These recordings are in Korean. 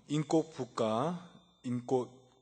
인꽃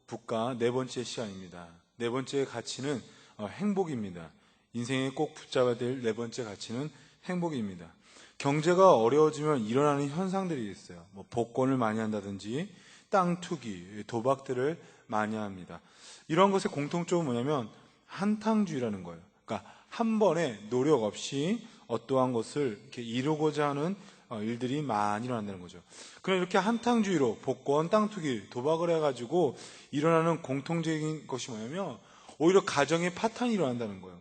북가 네 번째 시간입니다. 네 번째 가치는 행복입니다. 인생에 꼭 붙잡아야 될 네 번째 가치는 행복입니다. 경제가 어려워지면 일어나는 현상들이 있어요. 복권을 많이 한다든지 땅 투기, 도박들을 많이 합니다. 이러한 것의 공통점은 뭐냐면 한탕주의라는 거예요. 그러니까 한 번에 노력 없이 어떠한 것을 이렇게 이루고자 하는 일들이 많이 일어난다는 거죠. 그럼 이렇게 한탕주의로 복권, 땅 투기, 도박을 해가지고 일어나는 공통적인 것이 뭐냐면 오히려 가정의 파탄이 일어난다는 거예요.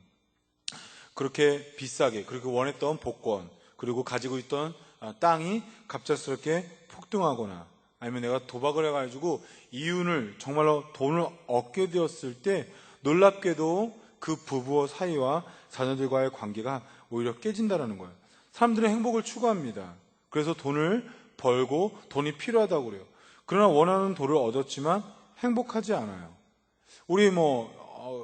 그렇게 비싸게, 그리고 원했던 복권, 그리고 가지고 있던 땅이 갑작스럽게 폭등하거나 아니면 내가 도박을 해가지고 이윤을 정말로 돈을 얻게 되었을 때 놀랍게도 그 부부의 사이와 자녀들과의 관계가 오히려 깨진다는 거예요. 사람들은 행복을 추구합니다. 그래서 돈을 벌고 돈이 필요하다고 그래요. 그러나 원하는 돈을 얻었지만 행복하지 않아요. 우리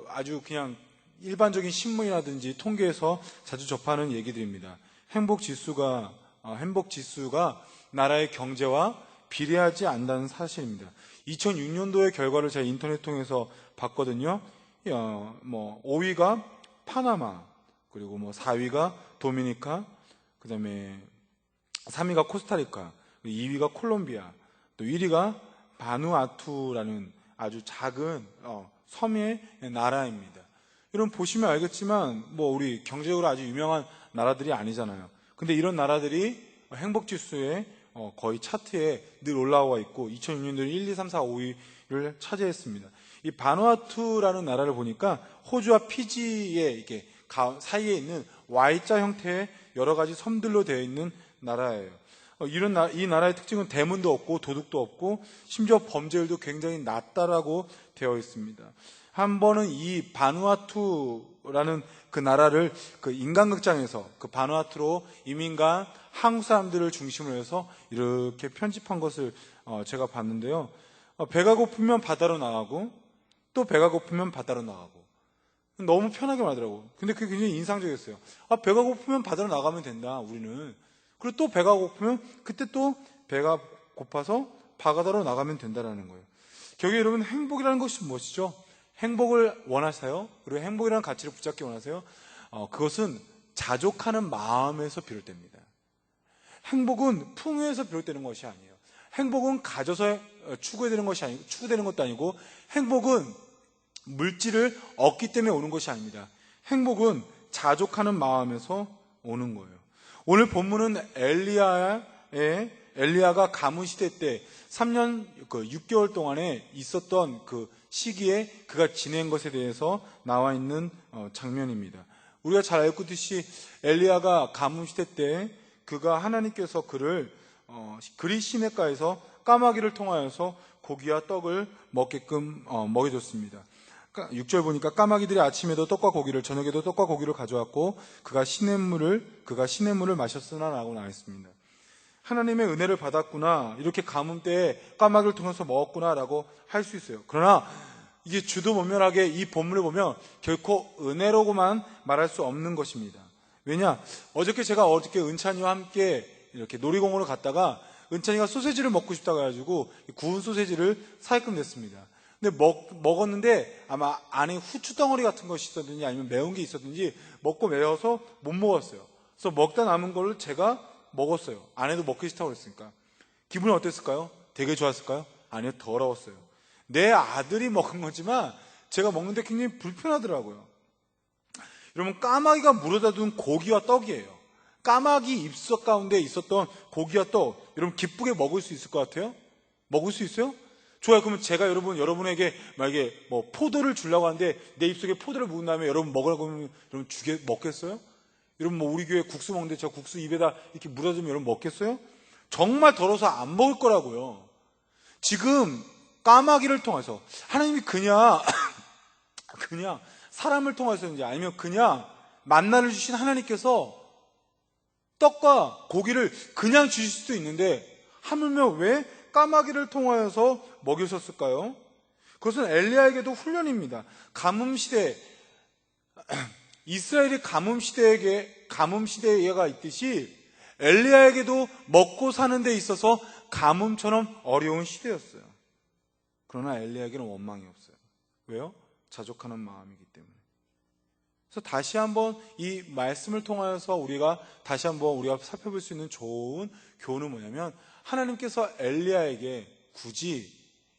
아주 그냥 일반적인 신문이라든지 통계에서 자주 접하는 얘기들입니다. 행복 지수가 나라의 경제와 비례하지 않는다는 사실입니다. 2006년도의 결과를 제가 인터넷 통해서 봤거든요. 5위가 파나마, 그리고 4위가 도미니카, 그 다음에 3위가 코스타리카, 2위가 콜롬비아, 또 1위가 바누아투라는 아주 작은 섬의 나라입니다. 여러분 보시면 알겠지만 우리 경제적으로 아주 유명한 나라들이 아니잖아요. 근데 이런 나라들이 행복지수에 거의 차트에 늘 올라와 있고 2006년도에 1, 2, 3, 4, 5위를 차지했습니다. 이 바누아투라는 나라를 보니까 호주와 피지의 이렇게 사이에 있는 Y자 형태의 여러 가지 섬들로 되어 있는 나라예요. 이 나라의 특징은 대문도 없고 도둑도 없고 심지어 범죄율도 굉장히 낮다라고 되어 있습니다. 한 번은 이 바누아투라는 그 나라를 그 인간극장에서 그 바누아투로 이민 간 한국 사람들을 중심으로 해서 이렇게 편집한 것을 제가 봤는데요. 배가 고프면 바다로 나가고 또 배가 고프면 바다로 나가고 너무 편하게 말하더라고요. 근데 그게 굉장히 인상적이었어요. 배가 고프면 바다로 나가면 된다, 우리는. 그리고 또 배가 고프면 그때 또 배가 고파서 바다로 나가면 된다는 거예요. 결국 여러분 행복이라는 것이 무엇이죠? 행복을 원하세요? 그리고 행복이라는 가치를 붙잡기 원하세요? 그것은 자족하는 마음에서 비롯됩니다. 행복은 풍요에서 비롯되는 것이 아니에요. 행복은 가져서 추구되는 것도 아니고 행복은 물질을 얻기 때문에 오는 것이 아닙니다. 행복은 자족하는 마음에서 오는 거예요. 오늘 본문은 엘리야가 가문 시대 때 3년 6개월 동안에 있었던 그 시기에 그가 지낸 것에 대해서 나와 있는 장면입니다. 우리가 잘 알고 있듯이 엘리야가 가문 시대 때 그가 하나님께서 그를 그리 시냇가에서 까마귀를 통하여서 고기와 떡을 먹게끔 먹여줬습니다. 6절 보니까 까마귀들이 아침에도 떡과 고기를 저녁에도 떡과 고기를 가져왔고 그가 시냇물을 마셨으나 라고 나와 있습니다. 하나님의 은혜를 받았구나, 이렇게 가뭄 때에 까마귀를 통해서 먹었구나 라고 할 수 있어요. 그러나 이게 주도면밀하게 이 본문을 보면 결코 은혜로고만 말할 수 없는 것입니다. 왜냐? 어저께 은찬이와 함께 이렇게 놀이공원을 갔다가 은찬이가 소세지를 먹고 싶다고 해가지고 구운 소세지를 사게끔 됐습니다. 근데 먹었는데 아마 안에 후추 덩어리 같은 것이 있었든지 아니면 매운 게 있었든지 먹고 매워서 못 먹었어요. 그래서 먹다 남은 걸 제가 먹었어요. 아내도 먹기 싫다고 그랬으니까. 기분이 어땠을까요? 되게 좋았을까요? 아니요, 더러웠어요. 내 아들이 먹은 거지만 제가 먹는데 굉장히 불편하더라고요. 여러분, 까마귀가 물어다 둔 고기와 떡이에요. 까마귀 입속 가운데 있었던 고기와 떡, 여러분 기쁘게 먹을 수 있을 것 같아요? 먹을 수 있어요? 좋아요. 그러면 제가 여러분에게 만약에 포도를 주려고 하는데 내 입속에 포도를 묻은 다음에 여러분 먹으라고 하면 여러분 먹겠어요? 여러분 우리 교회 국수 먹는데 저 국수 입에다 이렇게 물어주면 여러분 먹겠어요? 정말 더러워서 안 먹을 거라고요. 지금 까마귀를 통해서 하나님이 그냥 사람을 통해서인지 아니면 그냥 만나를 주신 하나님께서 떡과 고기를 그냥 주실 수도 있는데 하물며 왜 까마귀를 통하여서 먹이셨을까요? 그것은 엘리야에게도 훈련입니다. 가뭄시대, 이스라엘이 가뭄시대가 있듯이 엘리야에게도 먹고 사는 데 있어서 가뭄처럼 어려운 시대였어요. 그러나 엘리야에게는 원망이 없어요. 왜요? 자족하는 마음이기 때문에. 그래서 다시 한번 이 말씀을 통하여서 우리가 살펴볼 수 있는 좋은 교훈은 뭐냐면, 하나님께서 엘리야에게 굳이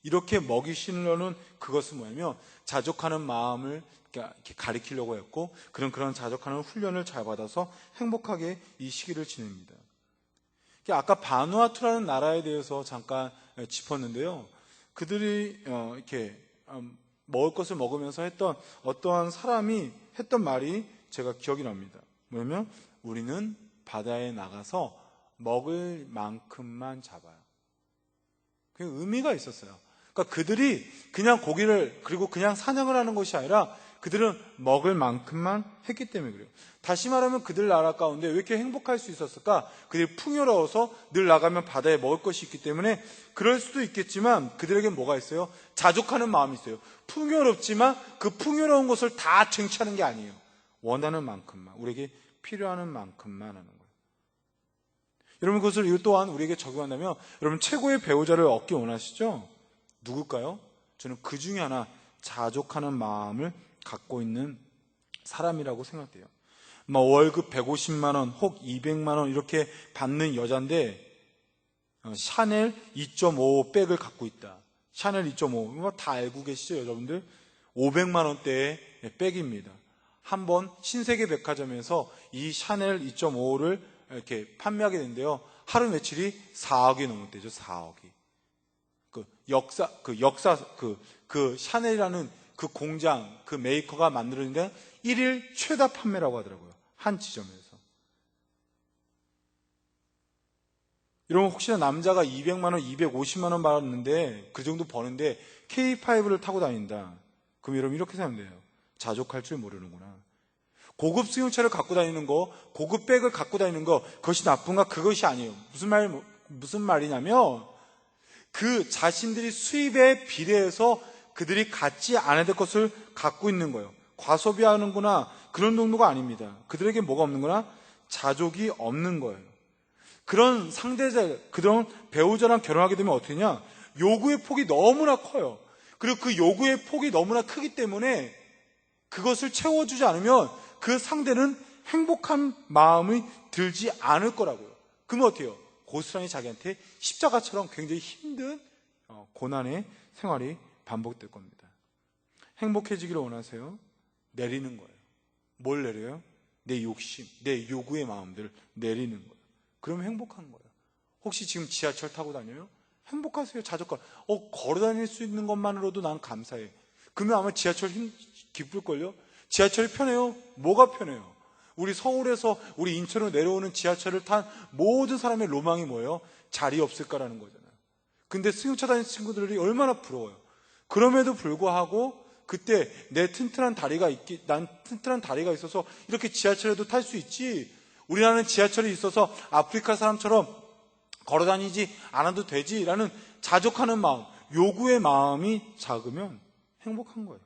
이렇게 먹이시려는 그것은 뭐냐면 자족하는 마음을 이렇게 가리키려고 했고, 그런 자족하는 훈련을 잘 받아서 행복하게 이 시기를 지냅니다. 아까 바누아투라는 나라에 대해서 잠깐 짚었는데요. 그들이 이렇게 먹을 것을 먹으면서 했던 어떠한 사람이 했던 말이 제가 기억이 납니다. 뭐냐면 우리는 바다에 나가서 먹을 만큼만 잡아요. 그 의미가 있었어요. 그러니까 그들이 그냥 고기를 그리고 그냥 사냥을 하는 것이 아니라 그들은 먹을 만큼만 했기 때문에 그래요. 다시 말하면 그들 나라 가운데 왜 이렇게 행복할 수 있었을까? 그들이 풍요로워서 늘 나가면 바다에 먹을 것이 있기 때문에 그럴 수도 있겠지만, 그들에겐 뭐가 있어요? 자족하는 마음이 있어요. 풍요롭지만 그 풍요로운 것을 다 쟁취하는 게 아니에요. 원하는 만큼만, 우리에게 필요한 만큼만 하는 거예요. 여러분, 그것을 이것 또한 우리에게 적용한다면, 여러분 최고의 배우자를 얻기 원하시죠? 누굴까요? 저는 그 중에 하나, 자족하는 마음을 갖고 있는 사람이라고 생각돼요. 월급 150만 원 혹 200만 원 이렇게 받는 여잔데 샤넬 2.5 백을 갖고 있다. 샤넬 2.5 다 알고 계시죠, 여러분들? 500만 원대의 백입니다. 한번 신세계 백화점에서 이 샤넬 2.5를 이렇게 판매하게 되는데요, 하루 매출이 4억이 넘었대죠. 4억이. 그 샤넬이라는 그 공장, 그 메이커가 만들었는데 1일 최다 판매라고 하더라고요. 한 지점에서. 여러분, 혹시나 남자가 200만 원, 250만 원 받았는데 그 정도 버는데 K5를 타고 다닌다. 그럼 여러분 이렇게 생각하면 돼요. 자족할 줄 모르는구나. 고급 승용차를 갖고 다니는 거, 고급 백을 갖고 다니는 거, 그것이 나쁜가? 그것이 아니에요. 무슨 말이냐면, 그 자신들이 수입에 비례해서 그들이 갖지 않아야 될 것을 갖고 있는 거예요. 과소비하는구나, 그런 정도가 아닙니다. 그들에게 뭐가 없는 거나? 자족이 없는 거예요. 그런 상대자, 그런 배우자랑 결혼하게 되면 어떻게 되냐? 요구의 폭이 너무나 커요. 그리고 그 요구의 폭이 너무나 크기 때문에 그것을 채워주지 않으면 그 상대는 행복한 마음이 들지 않을 거라고요. 그러면 어떻게 해요? 고스란히 자기한테 십자가처럼 굉장히 힘든 고난의 생활이 반복될 겁니다. 행복해지기를 원하세요? 내리는 거예요. 뭘 내려요? 내 욕심, 내 요구의 마음들을 내리는 거예요. 그러면 행복한 거예요. 혹시 지금 지하철 타고 다녀요? 행복하세요. 자족감. 걸어 다닐 수 있는 것만으로도 난 감사해. 그러면 아마 지하철 기쁠걸요? 지하철이 편해요? 뭐가 편해요? 우리 서울에서 우리 인천으로 내려오는 지하철을 탄 모든 사람의 로망이 뭐예요? 자리 없을까라는 거잖아요. 근데 승용차 다니는 친구들이 얼마나 부러워요. 그럼에도 불구하고 그때 난 튼튼한 다리가 있어서 이렇게 지하철에도 탈 수 있지. 우리나라는 지하철이 있어서 아프리카 사람처럼 걸어 다니지 않아도 되지라는 자족하는 마음, 요구의 마음이 작으면 행복한 거예요.